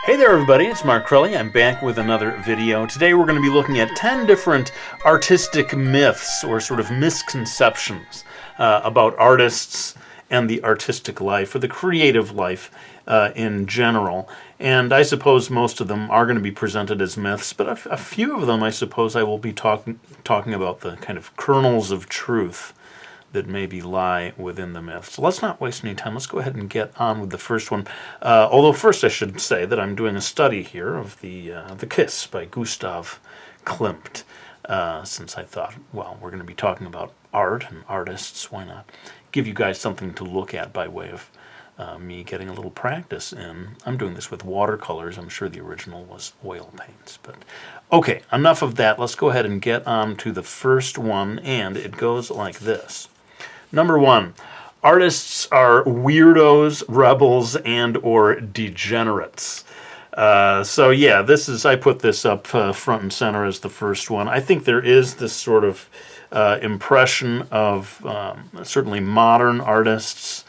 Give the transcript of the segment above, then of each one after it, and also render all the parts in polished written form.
Hey there everybody, it's Mark Crowley. I'm back with another video. Today we're going to be looking at 10 different artistic myths or sort of misconceptions about artists and the artistic life or the creative life in general. And I suppose most of them are going to be presented as myths, but a few of them I suppose I will be talking about the kind of kernels of truth that maybe lie within the myth. So let's not waste any time. Let's go ahead and get on with the first one. Although first I should say that I'm doing a study here of the Kiss by Gustav Klimt. Since I thought, well, we're going to be talking about art and artists, why not give you guys something to look at by way of me getting a little practice in. I'm doing this with watercolors. I'm sure the original was oil paints. But okay, enough of that. Let's go ahead and get on to the first one, and it goes like this. Number one, artists are weirdos, rebels, and or degenerates. So yeah, I put this up front and center as the first one. I think there is this sort of impression of certainly modern artists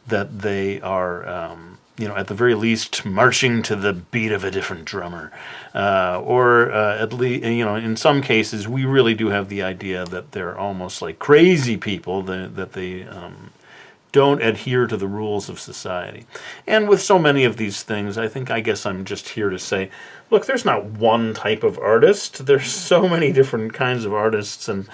that they are, at the very least, marching to the beat of a different drummer. Or at least, in some cases, we really do have the idea that they're almost like crazy people, that they don't adhere to the rules of society. And with so many of these things, I guess I'm just here to say, look, there's not one type of artist. There's so many different kinds of artists, and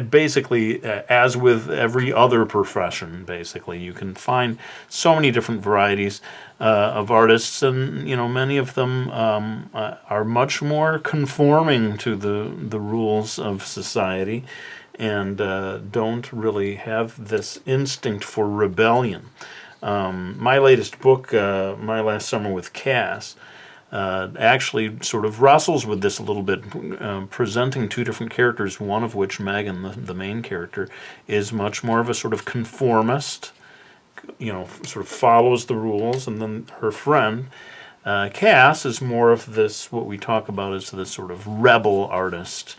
basically, as with every other profession, basically, you can find so many different varieties of artists, and many of them are much more conforming to the rules of society, and don't really have this instinct for rebellion. My latest book, My Last Summer with Cass, actually sort of wrestles with this a little bit, presenting two different characters, one of which, Megan, the main character, is much more of a sort of conformist, sort of follows the rules, and then her friend, Cass, is more of this, what we talk about as this sort of rebel artist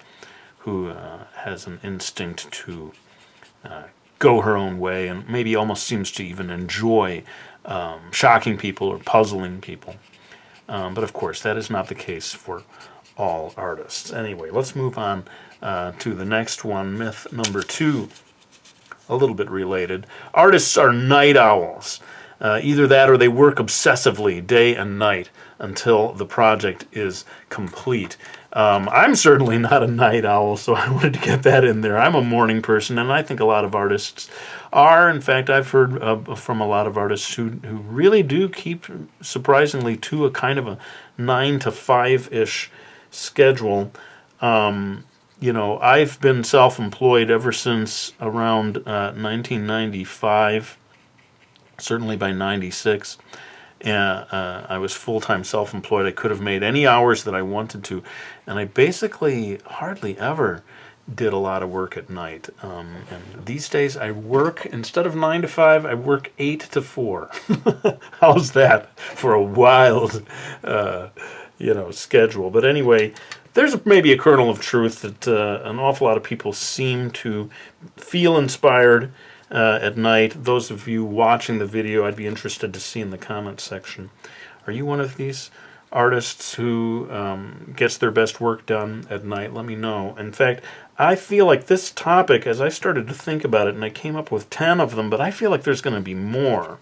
who has an instinct to go her own way and maybe almost seems to even enjoy shocking people or puzzling people. But of course, that is not the case for all artists. Anyway, let's move on to the next one, myth number 2, a little bit related. Artists are night owls. Either that or they work obsessively day and night until the project is complete. I'm certainly not a night owl, so I wanted to get that in there. I'm a morning person, and I think a lot of artists are. In fact, I've heard from a lot of artists who really do keep, surprisingly, to a kind of a 9 to 5-ish schedule. I've been self-employed ever since around 1995, certainly by 96. I was full-time self-employed. I could have made any hours that I wanted to, and I basically hardly ever did a lot of work at night. And these days I work, instead of 9 to 5, I work 8 to 4. How's that for a wild, schedule? But anyway, there's maybe a kernel of truth that an awful lot of people seem to feel inspired at night. Those of you watching the video, I'd be interested to see in the comment section. Are you one of these artists who gets their best work done at night? Let me know. In fact, I feel like this topic, as I started to think about it, and I came up with 10 of them, but I feel like there's going to be more.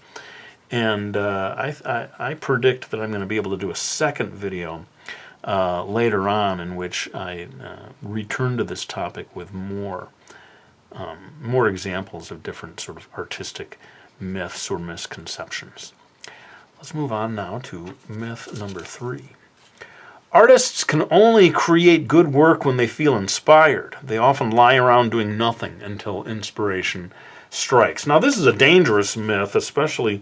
And I predict that I'm going to be able to do a second video later on in which I return to this topic with more examples of different sort of artistic myths or misconceptions. Let's move on now to myth number 3. Artists can only create good work when they feel inspired. They often lie around doing nothing until inspiration strikes. Now, this is a dangerous myth, especially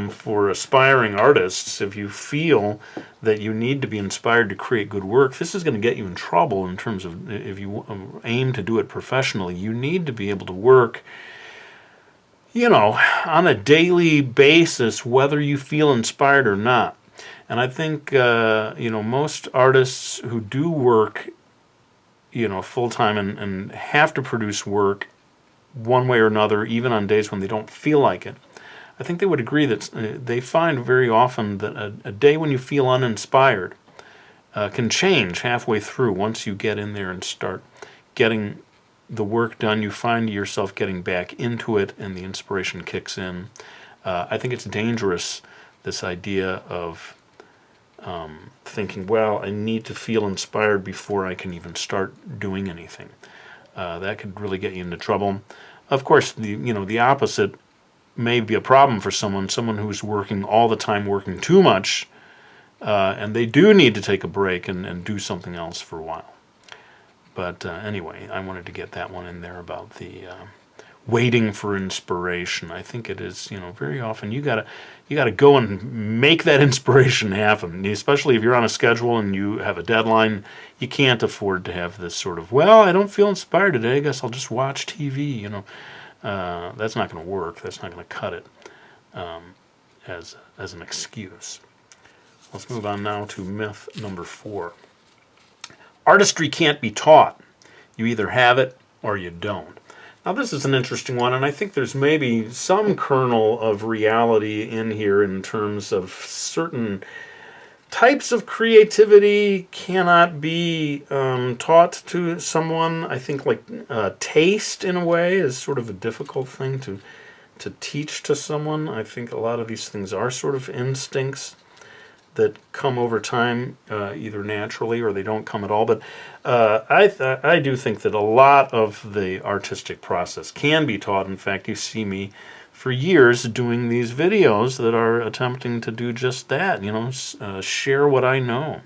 for aspiring artists. If you feel that you need to be inspired to create good work, this is going to get you in trouble in terms of if you aim to do it professionally. You need to be able to work, on a daily basis, whether you feel inspired or not. And I think, most artists who do work, full-time and have to produce work one way or another, even on days when they don't feel like it, I think they would agree that they find very often that a day when you feel uninspired can change halfway through. Once you get in there and start getting the work done, you find yourself getting back into it and the inspiration kicks in. I think it's dangerous, this idea of thinking, well, I need to feel inspired before I can even start doing anything. That could really get you into trouble. Of course, the opposite may be a problem for someone who's working all the time, working too much, and they do need to take a break and do something else for a while. But anyway, I wanted to get that one in there about the waiting for inspiration. I think it is, very often you gotta go and make that inspiration happen. Especially if you're on a schedule and you have a deadline, you can't afford to have this sort of, well, I don't feel inspired today, I guess I'll just watch TV. That's not going to work. That's not going to cut it as an excuse. Let's move on now to myth number 4. Artistry can't be taught. You either have it or you don't. Now this is an interesting one, and I think there's maybe some kernel of reality in here in terms of certain types of creativity cannot be taught to someone. I think taste in a way is sort of a difficult thing to teach to someone. I think a lot of these things are sort of instincts that come over time, either naturally or they don't come at all. But I do think that a lot of the artistic process can be taught. In fact, you see me for years doing these videos that are attempting to do just that, share what I know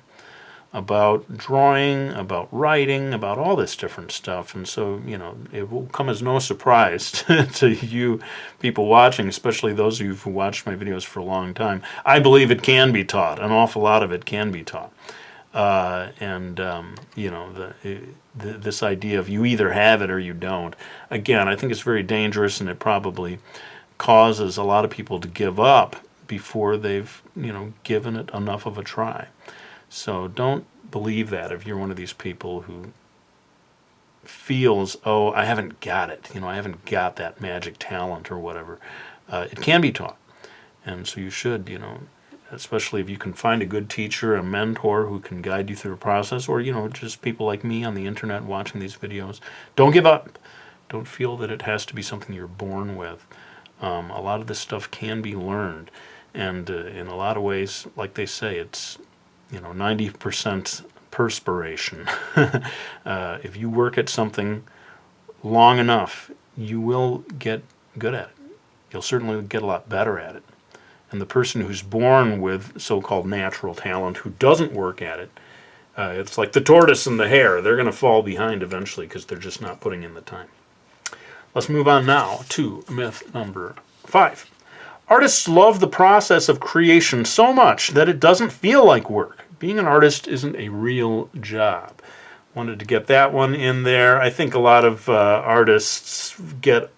about drawing, about writing, about all this different stuff. And so, it will come as no surprise to you people watching, especially those of you who watched my videos for a long time. I believe it can be taught. An awful lot of it can be taught. This idea of you either have it or you don't, again, I think it's very dangerous, and it probably causes a lot of people to give up before they've, given it enough of a try. So don't believe that if you're one of these people who feels, oh, I haven't got it, I haven't got that magic talent or whatever. It can be taught. And so you should, especially if you can find a good teacher, a mentor who can guide you through the process, or, just people like me on the internet watching these videos. Don't give up. Don't feel that it has to be something you're born with. A lot of this stuff can be learned. And in a lot of ways, like they say, it's 90% perspiration. If you work at something long enough, you will get good at it. You'll certainly get a lot better at it. And the person who's born with so-called natural talent, who doesn't work at it, it's like the tortoise and the hare. They're going to fall behind eventually because they're just not putting in the time. Let's move on now to myth number 5. Artists love the process of creation so much that it doesn't feel like work. Being an artist isn't a real job. Wanted to get that one in there. I think a lot of artists get,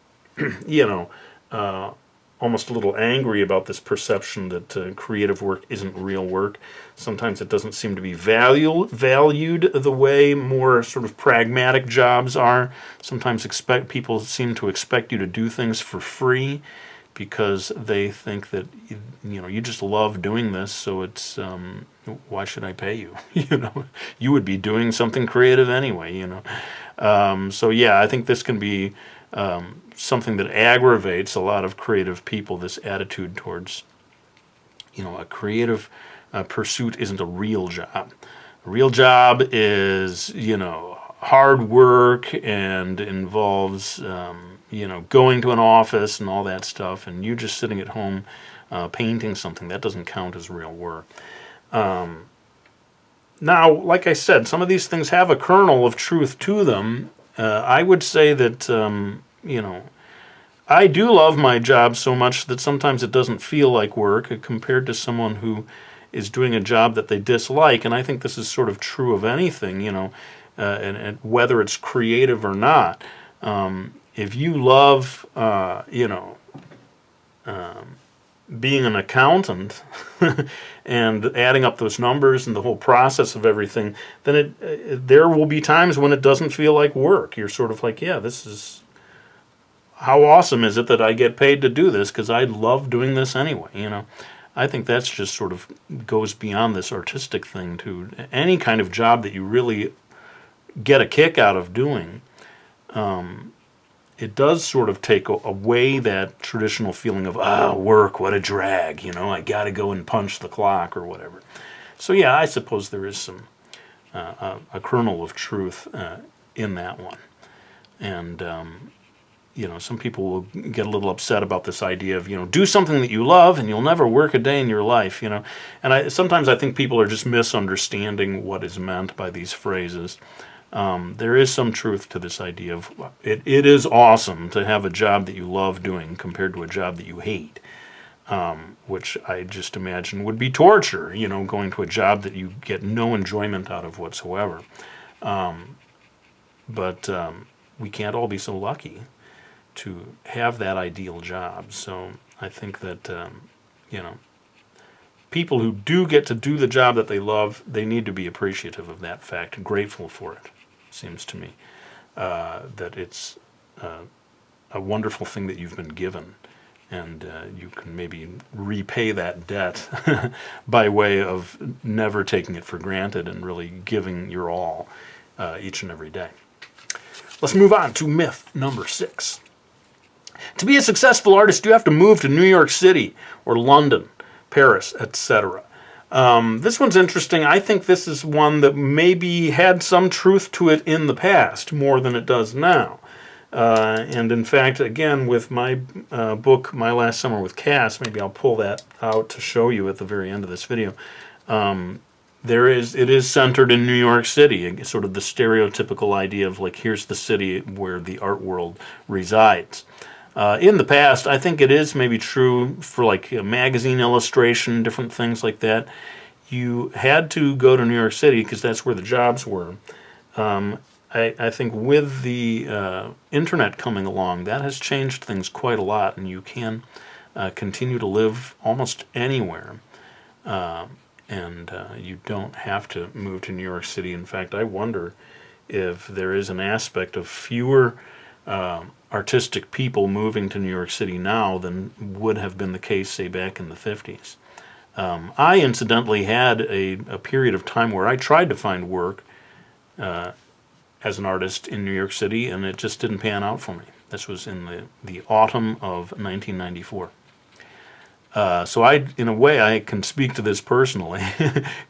almost a little angry about this perception that creative work isn't real work. Sometimes it doesn't seem to be valued the way more sort of pragmatic jobs are. Sometimes people seem to expect you to do things for free, because they think that you just love doing this, so it's why should I pay you? You would be doing something creative anyway. So yeah, I think this can be something that aggravates a lot of creative people. This attitude towards a creative pursuit isn't a real job. A real job is hard work and involves going to an office and all that stuff, and you just sitting at home painting something. That doesn't count as real work. Now, like I said, some of these things have a kernel of truth to them. I would say that, I do love my job so much that sometimes it doesn't feel like work compared to someone who is doing a job that they dislike. And I think this is sort of true of anything, and whether it's creative or not. If you love, being an accountant and adding up those numbers and the whole process of everything, then there will be times when it doesn't feel like work. You're sort of like, yeah, how awesome is it that I get paid to do this, because I love doing this anyway, you know. I think that's just sort of goes beyond this artistic thing to any kind of job that you really get a kick out of doing. It does sort of take away that traditional feeling of, work, what a drag, you know, I got to go and punch the clock or whatever. So yeah, I suppose there is some a kernel of truth in that one. And you know, some people will get a little upset about this idea of, you know, do something that you love and you'll never work a day in your life, you know. And sometimes I think people are just misunderstanding what is meant by these phrases. There is some truth to this idea of it is awesome to have a job that you love doing compared to a job that you hate, which I just imagine would be torture, you know, going to a job that you get no enjoyment out of whatsoever. But we can't all be so lucky to have that ideal job. So I think that, you know, people who do get to do the job that they love, they need to be appreciative of that fact and grateful for it, seems to me. That it's a wonderful thing that you've been given, and you can maybe repay that debt by way of never taking it for granted and really giving your all each and every day. Let's move on to myth number 6. To be a successful artist, you have to move to New York City or London, Paris, etc. This one's interesting. I think this is one that maybe had some truth to it in the past, more than it does now. And in fact, again, with my book, My Last Summer with Cass, maybe I'll pull that out to show you at the very end of this video. It is centered in New York City, sort of the stereotypical idea of, like, here's the city where the art world resides. In the past, I think it is maybe true for, like, a magazine illustration, different things like that. You had to go to New York City because that's where the jobs were. I think with the internet coming along, that has changed things quite a lot, and you can continue to live almost anywhere. And you don't have to move to New York City. In fact, I wonder if there is an aspect of fewer artistic people moving to New York City now than would have been the case, say, back in the 50s. I incidentally had a period of time where I tried to find work as an artist in New York City, and it just didn't pan out for me. This was in the autumn of 1994. So in a way, I can speak to this personally.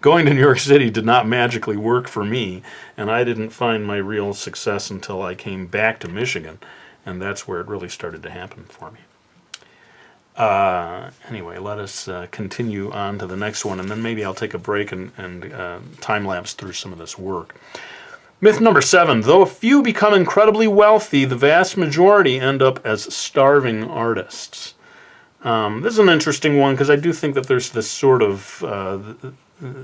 Going to New York City did not magically work for me, and I didn't find my real success until I came back to Michigan, and that's where it really started to happen for me. Anyway, let us continue on to the next one, and then maybe I'll take a break and time-lapse through some of this work. Myth number 7, though a few become incredibly wealthy, the vast majority end up as starving artists. This is an interesting one because I do think that there's this sort of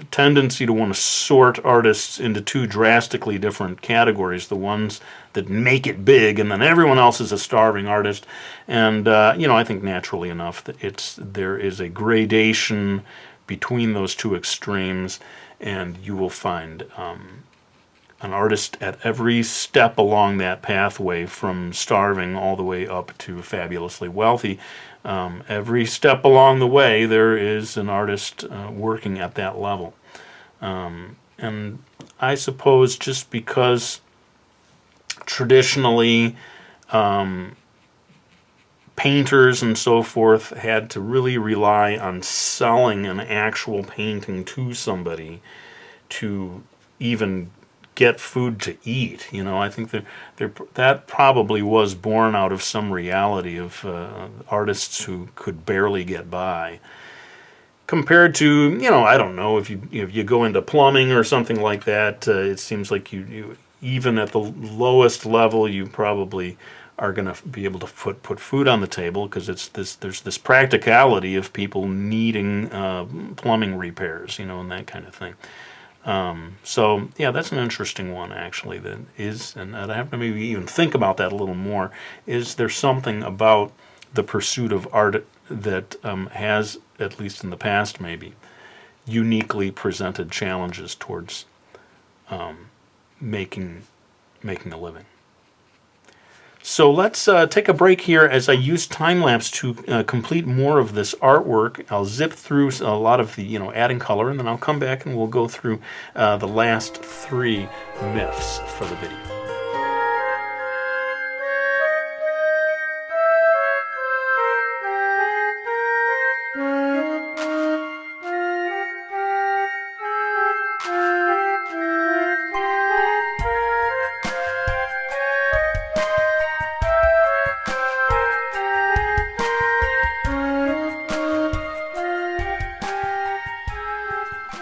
tendency to want to sort artists into two drastically different categories. The ones that make it big, and then everyone else is a starving artist. And you know, I think naturally enough that there is a gradation between those two extremes, and you will find an artist at every step along that pathway, from starving all the way up to fabulously wealthy. Every step along the way, there is an artist working at that level. And I suppose just because traditionally painters and so forth had to really rely on selling an actual painting to somebody to even get food to eat. You know, I think that probably was born out of some reality of artists who could barely get by. Compared to, you know, I don't know, if you go into plumbing or something like that, it seems like you even at the lowest level, you probably are going to be able to put food on the table, because there's this practicality of people needing plumbing repairs, you know, and that kind of thing. So yeah, that's an interesting one, actually, that is, and I have to maybe even think about that a little more. Is there something about the pursuit of art that has, at least in the past maybe, uniquely presented challenges towards making a living? So let's take a break here as I use time-lapse to complete more of this artwork. I'll zip through a lot of the, adding color, and then I'll come back and we'll go through the last 3 myths for the video.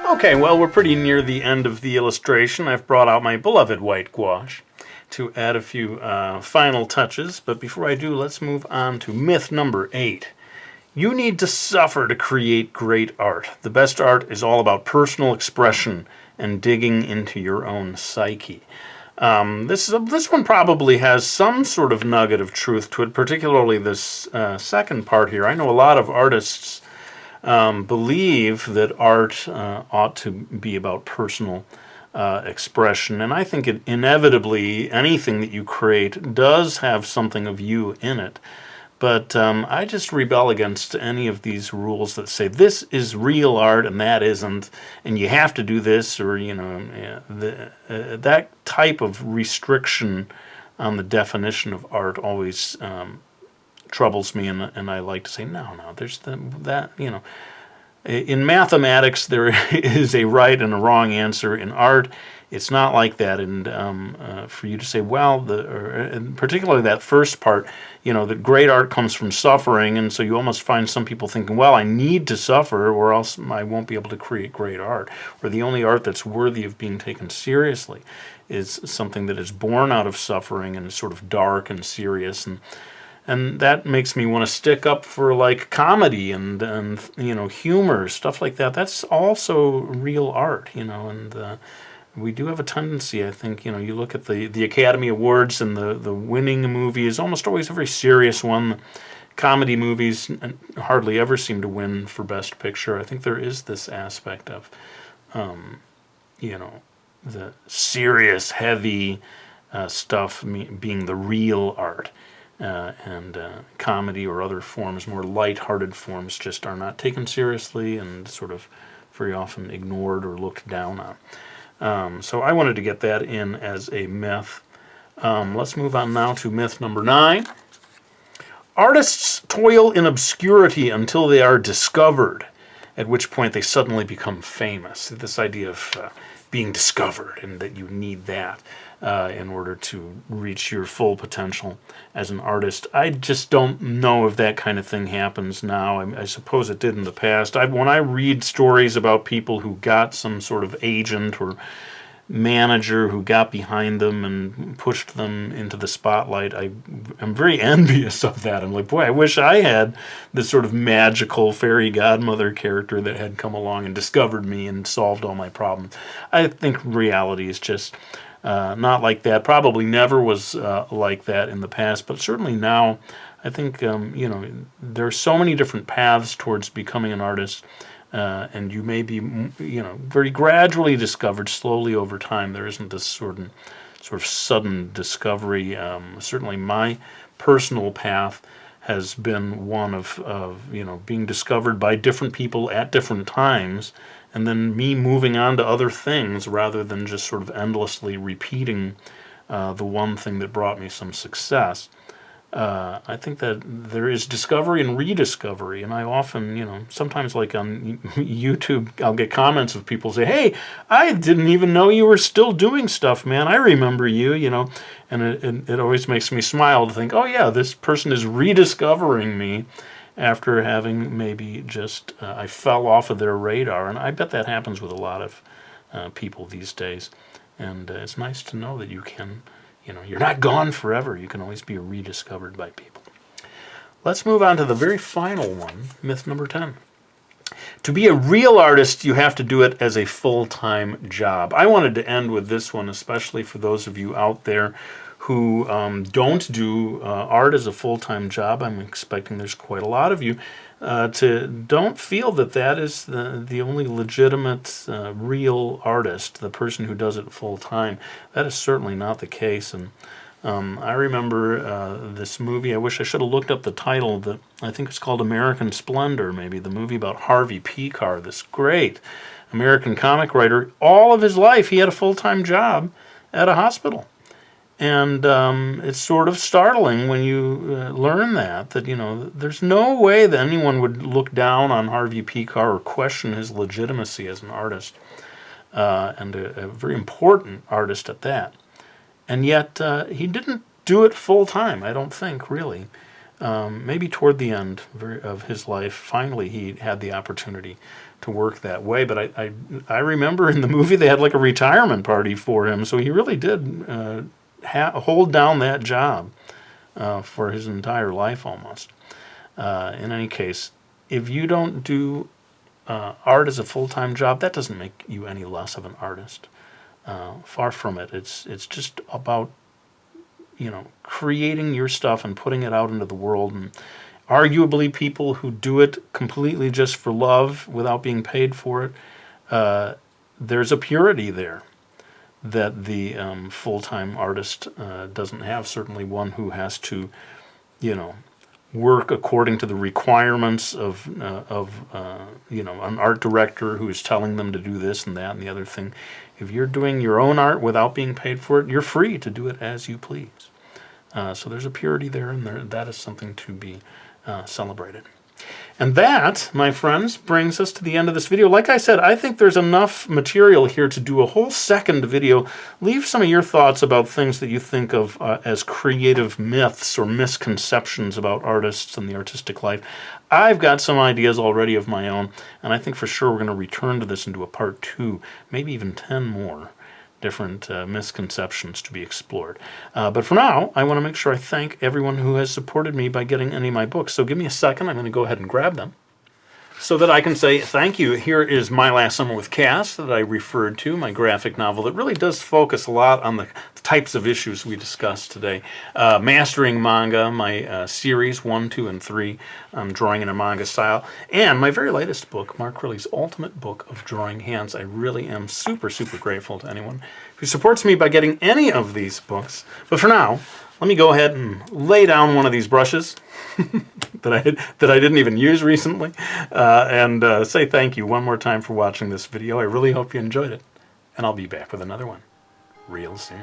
Okay, well, we're pretty near the end of the illustration. I've brought out my beloved white gouache to add a few final touches, but before I do, let's move on to myth number 8. You need to suffer to create great art. The best art is all about personal expression and digging into your own psyche. This one probably has some sort of nugget of truth to it, particularly this second part here. I know a lot of artists believe that art ought to be about personal expression, and I think inevitably anything that you create does have something of you in it. But I just rebel against any of these rules that say this is real art and that isn't, and you have to do this, or that type of restriction on the definition of art always troubles me, and I like to say no. There's that. In mathematics, there is a right and a wrong answer. In art, it's not like that. And for you to say, well, and particularly that first part, that great art comes from suffering, and so you almost find some people thinking, well, I need to suffer or else I won't be able to create great art. Or the only art that's worthy of being taken seriously is something that is born out of suffering and is sort of dark and serious, and that makes me want to stick up for like comedy and humor, stuff like that. That's also real art, and we do have a tendency, I think, you look at the Academy Awards, and the winning movie is almost always a very serious one. Comedy movies hardly ever seem to win for Best Picture. I think there is this aspect of, the serious, heavy stuff being the real art. And comedy or other forms, more light-hearted forms, just are not taken seriously and sort of very often ignored or looked down on. So I wanted to get that in as a myth. Let's move on now to myth number 9. Artists toil in obscurity until they are discovered, at which point they suddenly become famous. This idea of being discovered, and that you need that in order to reach your full potential as an artist. I just don't know if that kind of thing happens now. I suppose it did in the past. When I read stories about people who got some sort of agent or manager who got behind them and pushed them into the spotlight, I'm very envious of that. I'm like, boy, I wish I had this sort of magical fairy godmother character that had come along and discovered me and solved all my problems. I think reality is just not like that. Probably never was like that in the past, but certainly now, I think, there are so many different paths towards becoming an artist, and you may be, very gradually discovered slowly over time. There isn't this sort of sudden discovery. Certainly my personal path has been one of being discovered by different people at different times, and then me moving on to other things rather than just sort of endlessly repeating the one thing that brought me some success. I think that there is discovery and rediscovery, and I often, sometimes like on YouTube, I'll get comments of people say, hey, I didn't even know you were still doing stuff, man. I remember you, and it always makes me smile to think, oh yeah, this person is rediscovering me after having maybe just, I fell off of their radar, and I bet that happens with a lot of people these days, and it's nice to know that you can, you're not gone forever. You can always be rediscovered by people. Let's move on to the very final one, myth number 10. To be a real artist, you have to do it as a full-time job. I wanted to end with this one, especially for those of you out there who don't do art as a full-time job. I'm expecting there's quite a lot of you. Don't feel that is the only legitimate real artist, the person who does it full-time. That is certainly not the case, and I remember this movie. I wish I should have looked up the title. I think it's called American Splendor, maybe. The movie about Harvey Pekar, this great American comic writer. All of his life, he had a full-time job at a hospital. And it's sort of startling when you learn that, you know, there's no way that anyone would look down on Harvey Pekar or question his legitimacy as an artist, and a very important artist at that. And yet he didn't do it full time, I don't think, really. Maybe toward the end of his life, finally he had the opportunity to work that way. But I remember in the movie they had like a retirement party for him, so he really did hold down that job for his entire life almost. In any case, if you don't do art as a full-time job, that doesn't make you any less of an artist. Far from it. It's just about, you know, creating your stuff and putting it out into the world. And arguably people who do it completely just for love without being paid for it, there's a purity there that the full-time artist doesn't have. Certainly one who has to, you know, work according to the requirements of you know, an art director who is telling them to do this and that and the other thing. If you're doing your own art without being paid for it, you're free to do it as you please. So there's a purity there, and that is something to be celebrated. And that, my friends, brings us to the end of this video. Like I said, I think there's enough material here to do a whole second video. Leave some of your thoughts about things that you think of as creative myths or misconceptions about artists and the artistic life. I've got some ideas already of my own, and I think for sure we're going to return to this and do a part 2, maybe even 10 more different misconceptions to be explored. But for now, I want to make sure I thank everyone who has supported me by getting any of my books. So give me a second. I'm going to go ahead and grab them so that I can say thank you. Here is My Last Summer with Cass that I referred to, my graphic novel that really does focus a lot on the types of issues we discussed today. Mastering Manga, my series 1, 2, and 3, drawing in a manga style, and my very latest book, Mark Crilley's Ultimate Book of Drawing Hands. I really am super, super grateful to anyone who supports me by getting any of these books. But for now, let me go ahead and lay down one of these brushes that I didn't even use recently, and say thank you one more time for watching this video. I really hope you enjoyed it, and I'll be back with another one real soon.